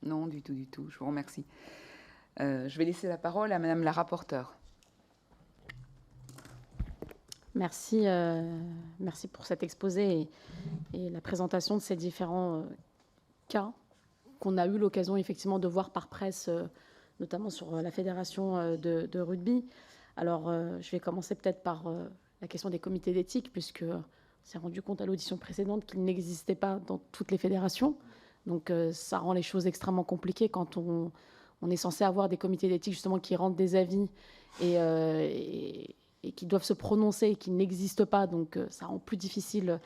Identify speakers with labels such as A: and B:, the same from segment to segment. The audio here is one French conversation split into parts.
A: Non, du tout, du tout. Je vous remercie. Je vais laisser la parole à Madame la rapporteure.
B: Merci, merci pour cet exposé et la présentation de ces différents cas qu'on a eu l'occasion effectivement de voir par presse, notamment sur la fédération de rugby. Alors, je vais commencer peut-être par la question des comités d'éthique, puisque on s'est rendu compte à l'audition précédente qu'il n'existait pas dans toutes les fédérations. Donc, ça rend les choses extrêmement compliquées quand on est censé avoir des comités d'éthique justement qui rendent des avis et qui doivent se prononcer et qui n'existent pas. Donc, ça rend plus difficile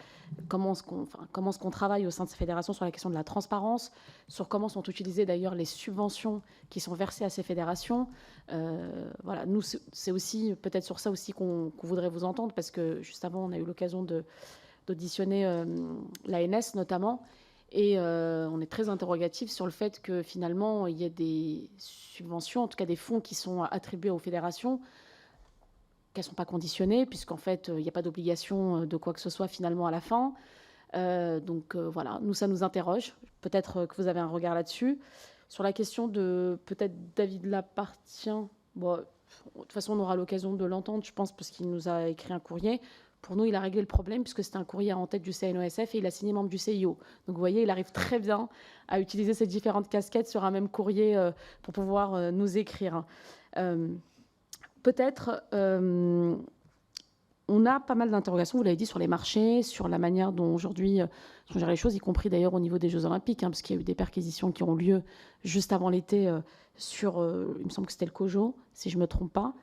B: comment est-ce qu'on travaille au sein de ces fédérations sur la question de la transparence, sur comment sont utilisées d'ailleurs les subventions qui sont versées à ces fédérations. Voilà, nous, c'est aussi peut-être sur ça aussi qu'on voudrait vous entendre, parce que juste avant, on a eu l'occasion d'auditionner l'ANS notamment, et on est très interrogatif sur le fait que finalement, il y a des subventions, en tout cas des fonds qui sont attribués aux fédérations, qu'elles ne sont pas conditionnées, puisqu'en fait, il n'y a pas d'obligation de quoi que ce soit finalement à la fin. Donc voilà, nous, ça nous interroge. Peut-être que vous avez un regard là-dessus. Sur la question de peut-être David Lapartien, bon, de toute façon, on aura l'occasion de l'entendre, je pense, parce qu'il nous a écrit un courrier. Pour nous, il a réglé le problème, puisque c'était un courrier en tête du CNOSF et il a signé membre du CIO. Donc vous voyez, il arrive très bien à utiliser ces différentes casquettes sur un même courrier pour pouvoir nous écrire. Peut-être, on a pas mal d'interrogations, vous l'avez dit, sur les marchés, sur la manière dont aujourd'hui sont gérées les choses, y compris d'ailleurs au niveau des Jeux Olympiques, parce qu'il y a eu des perquisitions qui ont lieu juste avant l'été sur, il me semble que c'était le COJO, si je ne me trompe pas.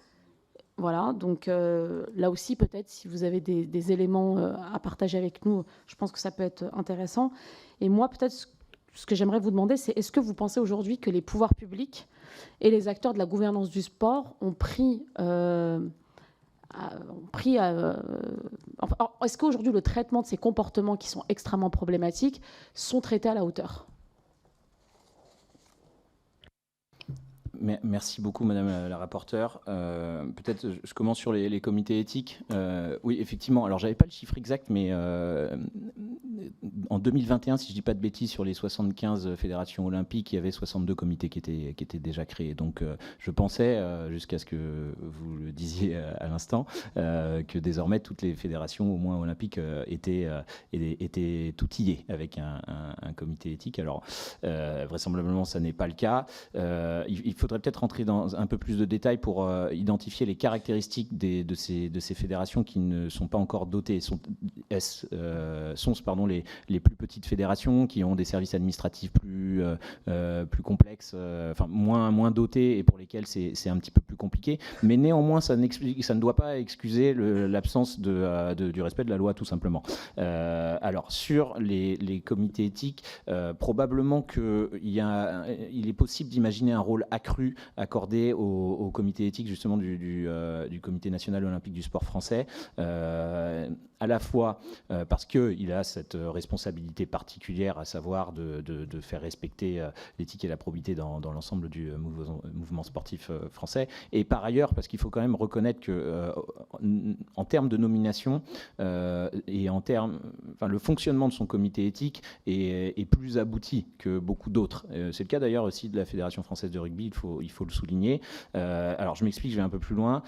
B: Voilà, donc là aussi, peut-être, si vous avez des éléments à partager avec nous, je pense que ça peut être intéressant. Et moi, peut-être, ce que j'aimerais vous demander, c'est est-ce que vous pensez aujourd'hui que les pouvoirs publics et les acteurs de la gouvernance du sport ont pris... est-ce qu'aujourd'hui, le traitement de ces comportements qui sont extrêmement problématiques sont traités à la hauteur ?
C: Merci beaucoup, Madame la rapporteure. Peut-être je commence sur les comités éthiques. Oui, effectivement. Alors, j'avais pas le chiffre exact, mais en 2021, si je dis pas de bêtises, sur les 75 fédérations olympiques, il y avait 62 comités qui étaient déjà créés. Donc, je pensais, jusqu'à ce que vous le disiez à l'instant, que désormais toutes les fédérations, au moins olympiques, étaient outillées avec un comité éthique. Alors, vraisemblablement, ça n'est pas le cas. Il faudrait peut-être rentrer dans un peu plus de détails pour identifier les caractéristiques de ces fédérations qui ne sont pas encore dotées. Sont les plus petites fédérations qui ont des services administratifs plus complexes, enfin moins dotés et pour lesquels c'est un petit peu plus compliqué. Mais néanmoins, ça ne doit pas excuser l'absence du respect de la loi, tout simplement. Alors, sur les comités éthiques, probablement qu'il est possible d'imaginer un rôle accru accordé au comité éthique justement du Comité national olympique du sport français, à la fois parce qu'il a cette responsabilité particulière, à savoir de faire respecter l'éthique et la probité dans l'ensemble du mouvement sportif français, et par ailleurs parce qu'il faut quand même reconnaître que en termes de nomination et le fonctionnement de son comité éthique est plus abouti que beaucoup d'autres. C'est le cas d'ailleurs aussi de la Fédération française de rugby, il faut le souligner. Alors je m'explique, je vais un peu plus loin.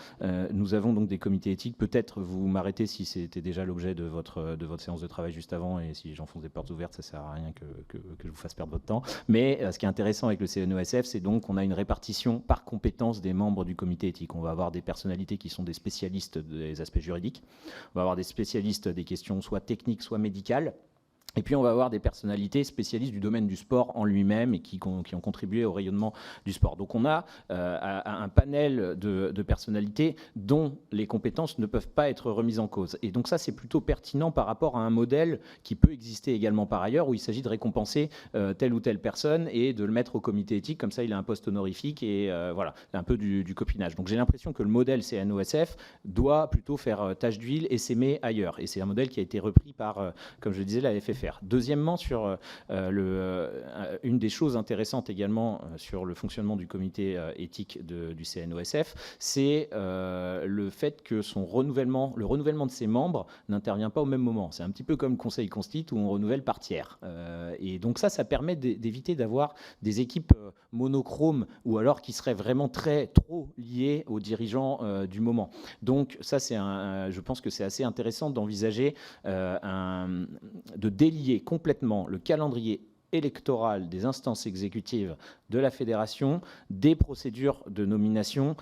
C: Nous avons donc des comités éthiques. Peut-être vous m'arrêtez si c'était déjà l'objet de votre séance de travail juste avant, et si j'enfonce des portes ouvertes, ça sert à rien que je vous fasse perdre votre temps. Mais ce qui est intéressant avec le CNOSF, c'est donc qu'on a une répartition par compétence des membres du comité éthique. On va avoir des personnalités qui sont des spécialistes des aspects juridiques. On va avoir des spécialistes des questions soit techniques, soit médicales. Et puis on va avoir des personnalités spécialistes du domaine du sport en lui-même et qui ont contribué au rayonnement du sport. Donc on a un panel de personnalités dont les compétences ne peuvent pas être remises en cause. Et donc ça, c'est plutôt pertinent par rapport à un modèle qui peut exister également par ailleurs, où il s'agit de récompenser telle ou telle personne et de le mettre au comité éthique, comme ça il a un poste honorifique et voilà, un peu du copinage. Donc j'ai l'impression que le modèle CNOSF doit plutôt faire tache d'huile et s'aimer ailleurs. Et c'est un modèle qui a été repris par, comme je le disais, la FFR. faire. Deuxièmement, une des choses intéressantes également sur le fonctionnement du comité éthique du CNOSF, c'est le fait que le renouvellement de ses membres n'intervient pas au même moment. C'est un petit peu comme le Conseil Constit où on renouvelle par tiers. Et donc ça permet d'éviter d'avoir des équipes monochromes ou alors qui seraient vraiment trop liées aux dirigeants du moment. Donc ça, je pense que c'est assez intéressant d'envisager de délier complètement le calendrier électoral des instances exécutives de la fédération des procédures de nomination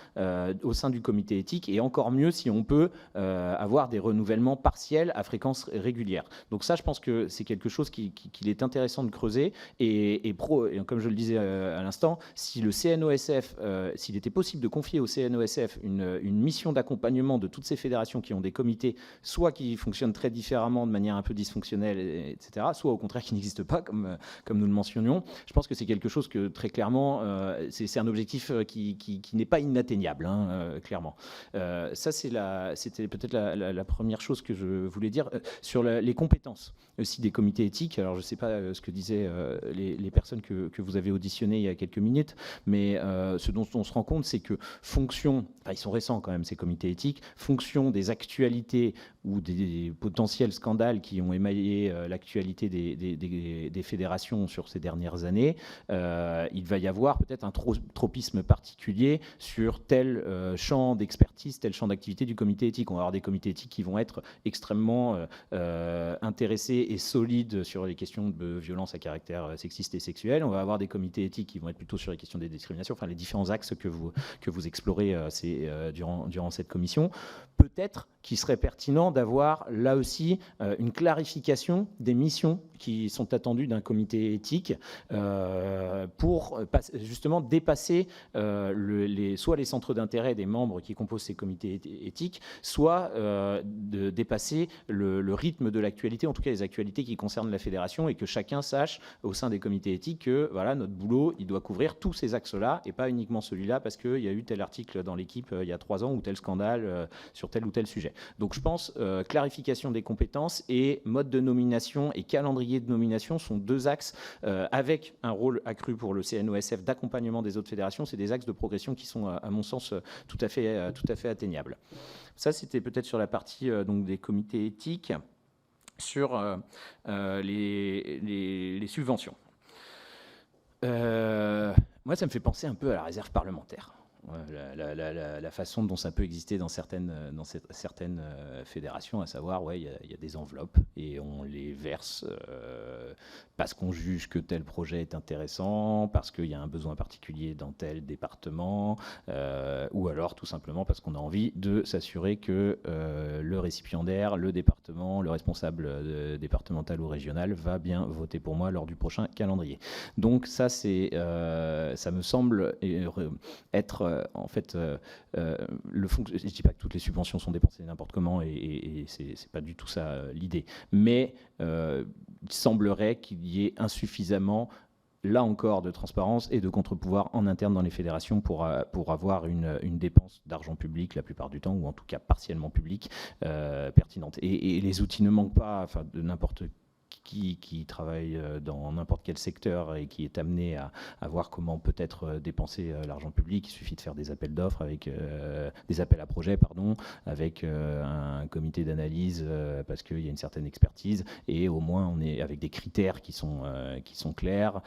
C: au sein du comité éthique, et encore mieux si on peut avoir des renouvellements partiels à fréquence régulière. Donc ça, je pense que c'est quelque chose qu'il est intéressant de creuser, et comme je le disais à l'instant, si le CNOSF, s'il était possible de confier au CNOSF une mission d'accompagnement de toutes ces fédérations qui ont des comités, soit qui fonctionnent très différemment de manière un peu dysfonctionnelle, etc., soit au contraire qui n'existent pas, comme nous le mentionnions, je pense que c'est quelque chose que très clairement, c'est un objectif qui n'est pas inatteignable, clairement. Ça, c'était peut-être la première chose que je voulais dire. Sur les compétences aussi des comités éthiques, alors je ne sais pas ce que disaient les personnes que vous avez auditionnées il y a quelques minutes, mais ce dont on se rend compte, c'est que ils sont récents quand même, ces comités éthiques, fonction des actualités ou des potentiels scandales qui ont émaillé l'actualité des fédérations sur ces dernières années, il va y avoir peut-être un tropisme particulier sur tel champ d'expertise, tel champ d'activité du comité éthique. On va avoir des comités éthiques qui vont être extrêmement intéressés et solides sur les questions de violence à caractère sexiste et sexuel. On va avoir des comités éthiques qui vont être plutôt sur les questions des discriminations, enfin les différents axes que vous explorez durant cette commission. Peut-être qu'il serait pertinent d'avoir là aussi une clarification des missions qui sont attendues d'un comité éthique pour justement dépasser soit les centres d'intérêt des membres qui composent ces comités éthiques, soit de dépasser le rythme de l'actualité, en tout cas les actualités qui concernent la fédération, et que chacun sache au sein des comités éthiques que voilà, notre boulot, il doit couvrir tous ces axes-là et pas uniquement celui-là parce qu'il y a eu tel article dans l'équipe il y a 3 ans ou tel scandale sur tel ou tel sujet. Donc je pense clarification des compétences et mode de nomination et calendrier de nomination sont 2 axes avec un rôle accru pour le CNOSF d'accompagnement des autres fédérations. C'est des axes de progression qui sont, à mon sens, tout à fait atteignables. Ça, c'était peut-être sur la partie donc des comités éthiques. Sur les subventions. Moi, ça me fait penser un peu à la réserve parlementaire. La façon dont ça peut exister dans certaines fédérations, à savoir, il y a des enveloppes et on les verse parce qu'on juge que tel projet est intéressant, parce qu'il y a un besoin particulier dans tel département, ou alors tout simplement parce qu'on a envie de s'assurer que le récipiendaire, le département, le responsable départemental ou régional va bien voter pour moi lors du prochain calendrier. Donc ça, ça me semble être en fait, je ne dis pas que toutes les subventions sont dépensées n'importe comment et c'est pas du tout ça l'idée. Mais il semblerait qu'il y ait insuffisamment, là encore, de transparence et de contre-pouvoir en interne dans les fédérations pour avoir une dépense d'argent public la plupart du temps, ou en tout cas partiellement public, pertinente. Et les outils ne manquent pas, enfin, de n'importe qui travaille dans n'importe quel secteur et qui est amené à voir comment peut-être dépenser l'argent public. Il suffit de faire des appels d'offres avec des appels à projets, avec un comité d'analyse parce qu'il y a une certaine expertise, et au moins on est avec des critères qui sont clairs,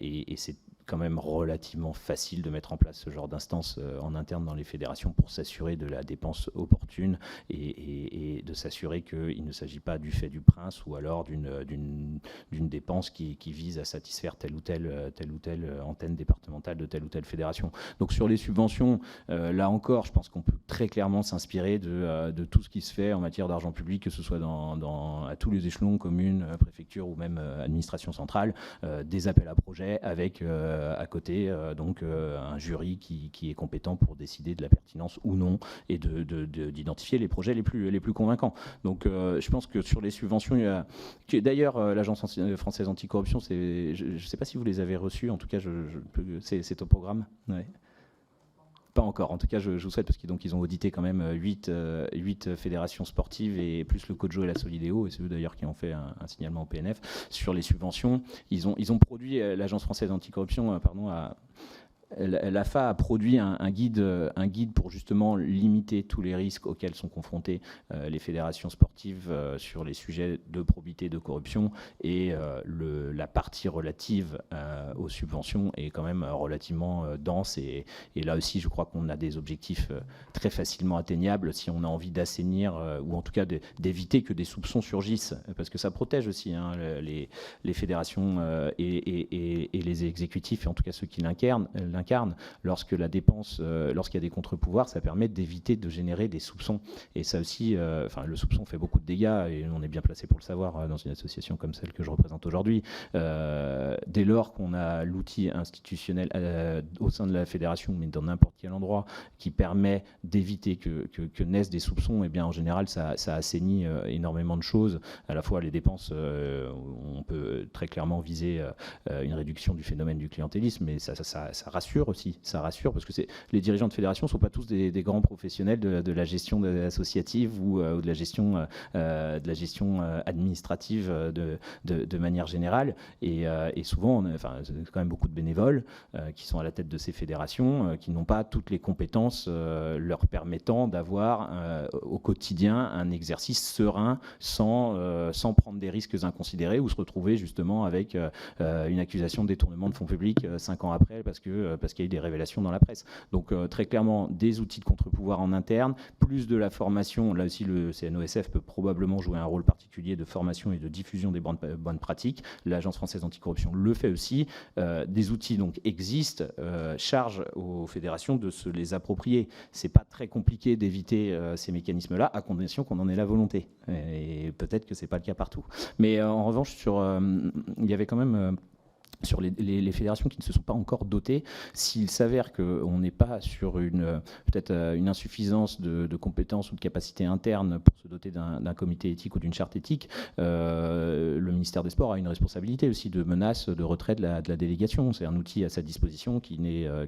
C: et c'est quand même relativement facile de mettre en place ce genre d'instance en interne dans les fédérations pour s'assurer de la dépense opportune et de s'assurer qu'il ne s'agit pas du fait du prince ou alors d'une dépense qui vise à satisfaire telle ou telle antenne départementale de telle ou telle fédération. Donc sur les subventions, là encore, je pense qu'on peut très clairement s'inspirer de tout ce qui se fait en matière d'argent public, que ce soit à tous les échelons, communes, préfectures ou même administration centrale, des appels à projets avec à côté donc un jury qui est compétent pour décider de la pertinence ou non et d'identifier les projets les plus convaincants. Donc je pense que sur les subventions, d'ailleurs l'Agence française anticorruption, je ne sais pas si vous les avez reçues, en tout cas c'est au programme. Ouais. Pas encore. En tout cas, je vous souhaite, parce qu'ils ont audité quand même 8 fédérations sportives et plus le COJO et la Solidéo, et c'est eux d'ailleurs qui ont fait un signalement au PNF sur les subventions. Ils ont produit, l'Agence française anticorruption, l'AFA a produit un guide pour justement limiter tous les risques auxquels sont confrontées les fédérations sportives sur les sujets de probité, de corruption, et la partie relative aux subventions est quand même relativement dense, et là aussi je crois qu'on a des objectifs très facilement atteignables si on a envie d'assainir ou en tout cas d'éviter que des soupçons surgissent, parce que ça protège aussi les fédérations et les exécutifs, et en tout cas ceux qui l'incarnent. Lorsque la dépense, lorsqu'il y a des contre-pouvoirs, ça permet d'éviter de générer des soupçons. Et ça aussi, le soupçon fait beaucoup de dégâts, et on est bien placé pour le savoir dans une association comme celle que je représente aujourd'hui. Dès lors qu'on a l'outil institutionnel au sein de la fédération, mais dans n'importe quel endroit, qui permet d'éviter que naissent des soupçons, et bien en général, ça assainit énormément de choses. À la fois les dépenses, on peut très clairement viser une réduction du phénomène du clientélisme, mais ça rassure aussi. Ça rassure, parce que les dirigeants de fédération ne sont pas tous des grands professionnels de la gestion associative ou de la gestion administrative de manière générale. Et souvent, c'est quand même beaucoup de bénévoles qui sont à la tête de ces fédérations, qui n'ont pas toutes les compétences leur permettant d'avoir au quotidien un exercice serein sans prendre des risques inconsidérés ou se retrouver justement avec une accusation de détournement de fonds publics 5 ans après parce qu'il y a eu des révélations dans la presse. Donc très clairement, des outils de contre-pouvoir en interne, plus de la formation. Là aussi, le CNOSF peut probablement jouer un rôle particulier de formation et de diffusion des bonnes pratiques. L'Agence française anticorruption le fait aussi. Des outils donc existent, charge aux fédérations de se les approprier. C'est pas très compliqué d'éviter ces mécanismes-là, à condition qu'on en ait la volonté. Et peut-être que c'est pas le cas partout. Mais en revanche, il y avait quand même sur les fédérations qui ne se sont pas encore dotées, s'il s'avère qu'on n'est pas sur peut-être une insuffisance de compétences ou de capacités internes pour se doter d'un comité éthique ou d'une charte éthique, le ministère des Sports a une responsabilité aussi de menace de retrait de la délégation. C'est un outil à sa disposition qui n'a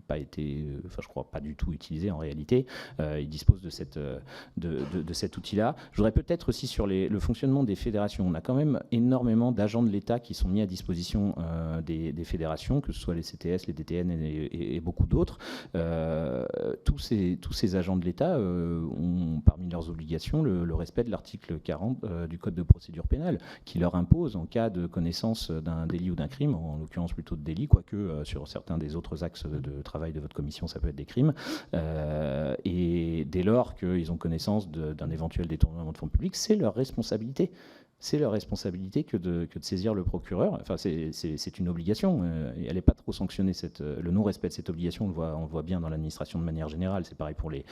C: pas été, je crois, pas du tout utilisé en réalité. Il dispose de cet outil-là. Je voudrais peut-être aussi sur le fonctionnement des fédérations. On a quand même énormément d'agents de l'État qui sont mis à disposition des fédérations, que ce soit les CTS, les DTN et beaucoup d'autres. Tous ces agents de l'État ont parmi leurs obligations le respect de l'article 40 du Code de procédure pénale, qui leur impose, en cas de connaissance d'un délit ou d'un crime, en l'occurrence plutôt de délit, quoique sur certains des autres axes de travail de votre commission, ça peut être des crimes, et dès lors qu'ils ont connaissance d'un éventuel détournement de fonds publics, c'est leur responsabilité. C'est leur responsabilité que de saisir le procureur. Enfin, c'est une obligation. Et elle n'est pas trop sanctionnée. Le non-respect de cette obligation, on le voit bien dans l'administration de manière générale. C'est pareil pour les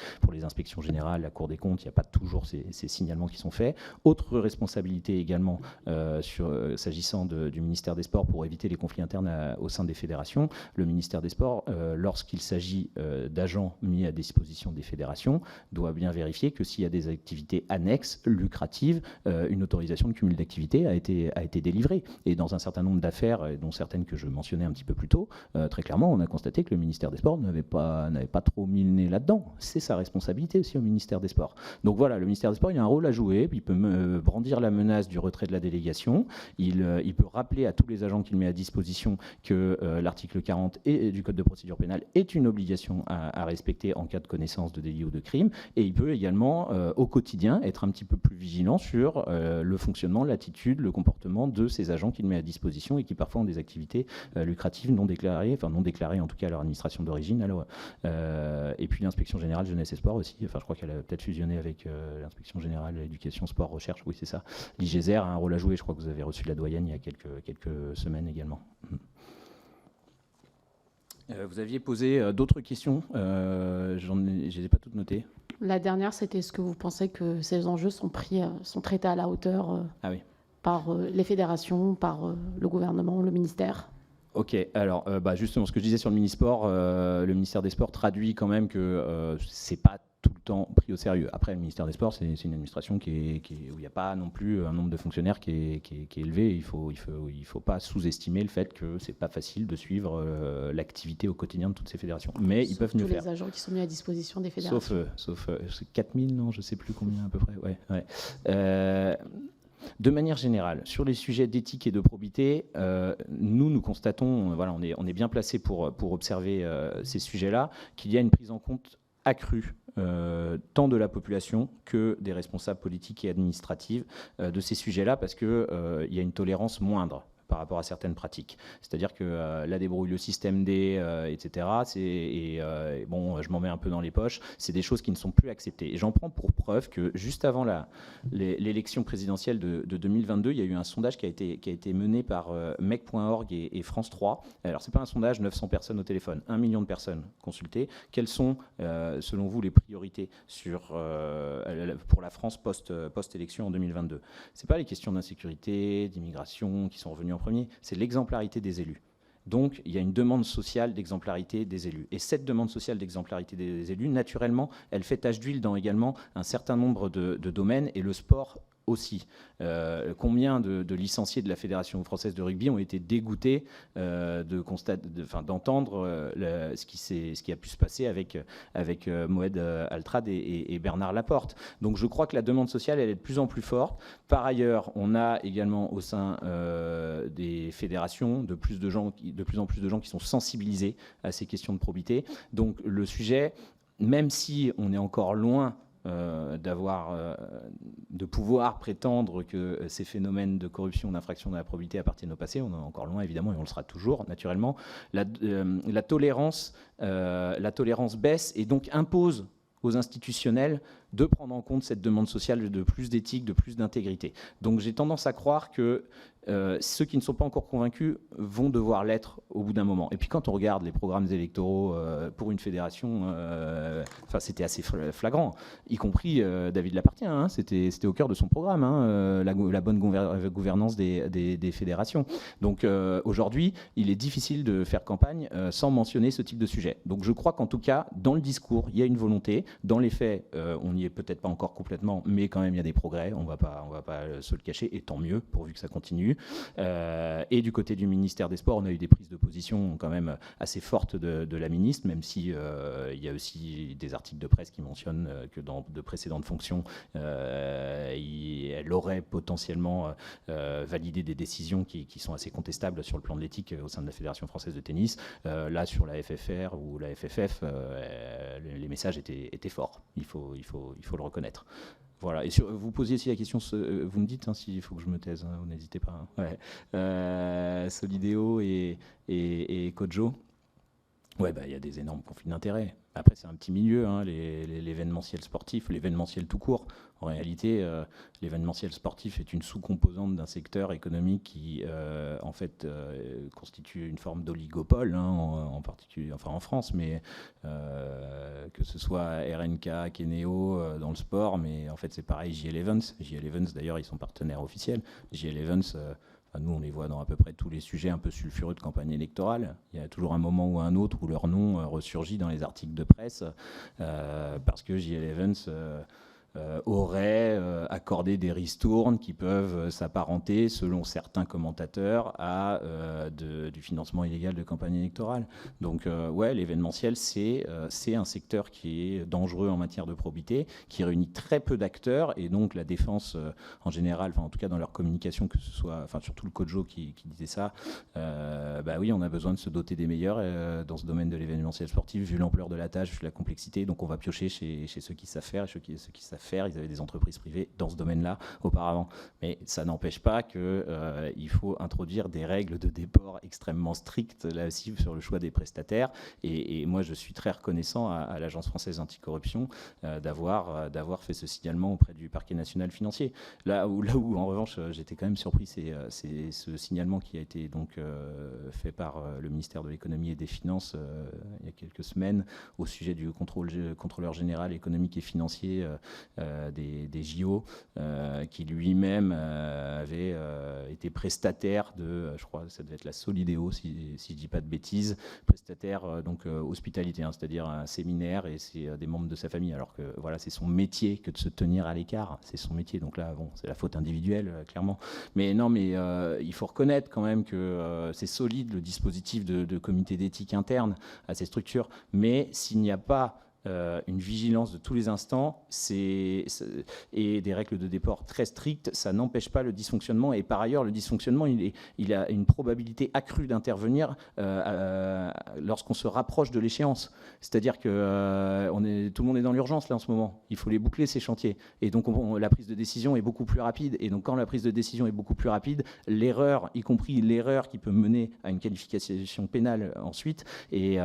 C: inspections générales, la Cour des comptes. Il n'y a pas toujours ces signalements qui sont faits. Autre responsabilité également s'agissant du ministère des Sports pour éviter les conflits internes au sein des fédérations. Le ministère des Sports, lorsqu'il s'agit d'agents mis à disposition des fédérations, doit bien vérifier que s'il y a des activités annexes, lucratives, une autorisation de cumul d'activités a été délivré. Et dans un certain nombre d'affaires, dont certaines que je mentionnais un petit peu plus tôt, très clairement, on a constaté que le ministère des Sports n'avait pas trop mis le nez là-dedans. C'est sa responsabilité aussi au ministère des Sports. Donc voilà, le ministère des Sports, il a un rôle à jouer. Il peut brandir la menace du retrait de la délégation. Il peut rappeler à tous les agents qu'il met à disposition que l'article 40 du Code de procédure pénale est une obligation à respecter en cas de connaissance de délit ou de crime. Et il peut également, au quotidien, être un petit peu plus vigilant sur le fonctionnement, l'attitude, le comportement de ces agents qu'il met à disposition et qui parfois ont des activités lucratives non déclarées en tout cas à leur administration d'origine. Et puis l'inspection générale jeunesse et sport aussi. Enfin, je crois qu'elle a peut-être fusionné avec l'inspection générale éducation, sport, recherche. Oui, c'est ça. L'IGESER a un rôle à jouer. Je crois que vous avez reçu la doyenne il y a quelques semaines également. Vous aviez posé d'autres questions. Je ne les ai pas toutes notées.
B: La dernière, c'était est-ce que vous pensez que ces enjeux sont traités à la hauteur par les fédérations, par le gouvernement, le ministère ?
C: Ok, alors justement, ce que je disais sur le ministère des Sports traduit quand même que c'est pas tout le temps pris au sérieux. Après, le ministère des Sports, c'est une administration où il n'y a pas non plus un nombre de fonctionnaires qui est élevé. Il faut pas sous-estimer le fait que c'est pas facile de suivre l'activité au quotidien de toutes ces fédérations. Mais ils peuvent mieux faire.
B: Tous les agents qui sont mis à disposition des fédérations.
C: Sauf 4000, non, je sais plus combien à peu près. Ouais. De manière générale, sur les sujets d'éthique et de probité, nous constatons, voilà, on est bien placé pour observer ces sujets-là, qu'il y a une prise en compte accrue tant de la population que des responsables politiques et administratifs de ces sujets-là, parce qu'il y a une tolérance moindre par rapport à certaines pratiques. C'est-à-dire que la débrouille, le système D, etc., bon, je m'en mets un peu dans les poches, c'est des choses qui ne sont plus acceptées. Et j'en prends pour preuve que juste avant l'élection présidentielle de 2022, il y a eu un sondage qui a été mené par mec.org et France 3. Alors, ce n'est pas un sondage, 900 personnes au téléphone, 1 million de personnes consultées. Quelles sont, selon vous, les priorités pour la France post-élection en 2022 ? Ce n'est pas les questions d'insécurité, d'immigration qui sont revenues en premier, c'est l'exemplarité des élus. Donc, il y a une demande sociale d'exemplarité des élus. Et cette demande sociale d'exemplarité des élus, naturellement, elle fait tache d'huile dans également un certain nombre de domaines, et le sport aussi. Combien de licenciés de la Fédération française de rugby ont été dégoûtés d'entendre ce qui a pu se passer avec Moed Altrad et Bernard Laporte. Donc je crois que la demande sociale, elle est de plus en plus forte. Par ailleurs, on a également au sein des fédérations de plus en plus de gens qui sont sensibilisés à ces questions de probité. Donc le sujet, même si on est encore loin de pouvoir prétendre que ces phénomènes de corruption, d'infraction de la probité appartiennent au passé, on en est encore loin évidemment, et on le sera toujours naturellement. La tolérance baisse et donc impose aux institutionnels de prendre en compte cette demande sociale de plus d'éthique, de plus d'intégrité. Donc j'ai tendance à croire que ceux qui ne sont pas encore convaincus vont devoir l'être au bout d'un moment. Et puis quand on regarde les programmes électoraux pour une fédération, c'était assez flagrant, y compris David Lapartien, hein, c'était au cœur de son programme, la bonne gouvernance des fédérations. Donc aujourd'hui, il est difficile de faire campagne sans mentionner ce type de sujet. Donc je crois qu'en tout cas, dans le discours, il y a une volonté. Dans les faits, on n'y est peut-être pas encore complètement, mais quand même, il y a des progrès. On va pas se le cacher, et tant mieux, pourvu que ça continue. Et du côté du ministère des Sports, on a eu des prises de position quand même assez fortes de la ministre, même si il y a aussi des articles de presse qui mentionnent que dans de précédentes fonctions, elle aurait potentiellement validé des décisions qui sont assez contestables sur le plan de l'éthique au sein de la Fédération française de tennis. Là, sur la FFR ou la FFF, les messages étaient forts. Il faut le reconnaître. Voilà. Et vous posiez aussi la question, vous me dites s'il faut que je me taise, vous n'hésitez pas. Ouais. Solideo et Kojo. Ouais, il y a des énormes conflits d'intérêts. Après, c'est un petit milieu, l'événementiel sportif, l'événementiel tout court. En réalité, l'événementiel sportif est une sous-composante d'un secteur économique qui, constitue une forme d'oligopole, en particulier, en France, mais que ce soit RNK, Keneo dans le sport, mais en fait, c'est pareil, JL Evans. JL Evans, d'ailleurs, ils sont partenaires officiels. JL Evans... nous, on les voit dans à peu près tous les sujets un peu sulfureux de campagne électorale. Il y a toujours un moment ou un autre où leur nom ressurgit dans les articles de presse parce que JL Evans aurait accordé des ristournes qui peuvent s'apparenter, selon certains commentateurs, à du financement illégal de campagne électorale. Donc, l'événementiel, c'est un secteur qui est dangereux en matière de probité, qui réunit très peu d'acteurs, et donc la défense, en général, en tout cas dans leur communication, que ce soit, surtout le Kojo qui disait ça, oui, on a besoin de se doter des meilleurs dans ce domaine de l'événementiel sportif, vu l'ampleur de la tâche, vu la complexité, donc on va piocher chez ceux qui savent faire, et ceux qui savent faire. Ils avaient des entreprises privées dans ce domaine-là auparavant. Mais ça n'empêche pas qu'il faut introduire des règles de déport extrêmement strictes, là aussi, sur le choix des prestataires. Et moi, je suis très reconnaissant à l'Agence française anticorruption d'avoir fait ce signalement auprès du parquet national financier. Là où en revanche, j'étais quand même surpris, c'est ce signalement qui a été donc fait par le ministère de l'économie et des finances il y a quelques semaines au sujet du contrôleur général économique et financier des JO, qui lui-même avait été prestataire de, je crois que ça devait être la Solidéo, si je ne dis pas de bêtises, prestataire donc hospitalité, hein, c'est-à-dire un séminaire, et c'est des membres de sa famille, alors que voilà, c'est son métier que de se tenir à l'écart, c'est son métier, donc là, bon, c'est la faute individuelle, clairement. Mais non, mais il faut reconnaître quand même que c'est solide, le dispositif de comité d'éthique interne à ces structures, mais s'il n'y a pas une vigilance de tous les instants et des règles de déport très strictes, ça n'empêche pas le dysfonctionnement. Et par ailleurs, le dysfonctionnement, il a une probabilité accrue d'intervenir lorsqu'on se rapproche de l'échéance. C'est-à-dire que tout le monde est dans l'urgence là en ce moment. Il faut les boucler, ces chantiers. Et donc la prise de décision est beaucoup plus rapide. Et donc quand la prise de décision est beaucoup plus rapide, l'erreur, y compris l'erreur qui peut mener à une qualification pénale ensuite, est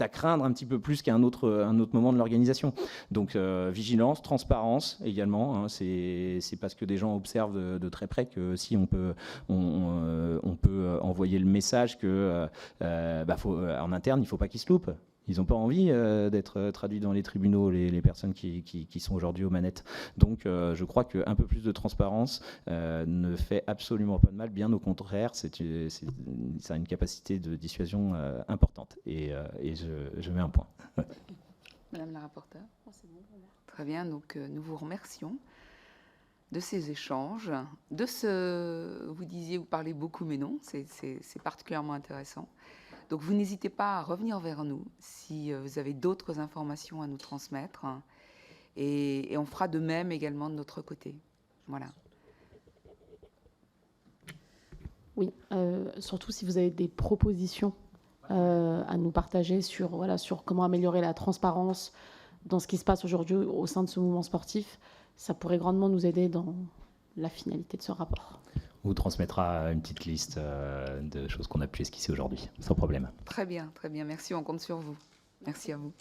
C: à craindre un petit peu plus qu'à un autre moment de l'organisation. Donc vigilance, transparence également, hein, c'est parce que des gens observent de très près que si on peut envoyer le message que en interne, il ne faut pas qu'ils se loupent. Ils n'ont pas envie d'être traduits dans les tribunaux, les personnes qui sont aujourd'hui aux manettes. Donc je crois qu'un peu plus de transparence ne fait absolument pas de mal, bien au contraire, ça a une capacité de dissuasion importante. Et je mets un point.
A: Madame la rapporteure. Très bien, donc nous vous remercions de ces échanges, vous parlez beaucoup, mais non, c'est particulièrement intéressant. Donc vous n'hésitez pas à revenir vers nous si vous avez d'autres informations à nous transmettre, et on fera de même également de notre côté. Voilà.
B: Oui, surtout si vous avez des propositions à nous partager sur comment améliorer la transparence dans ce qui se passe aujourd'hui au sein de ce mouvement sportif, ça pourrait grandement nous aider dans la finalité de ce rapport.
C: On vous transmettra une petite liste de choses qu'on a pu esquisser aujourd'hui, sans problème.
A: Très bien, merci, on compte sur vous. Merci à vous.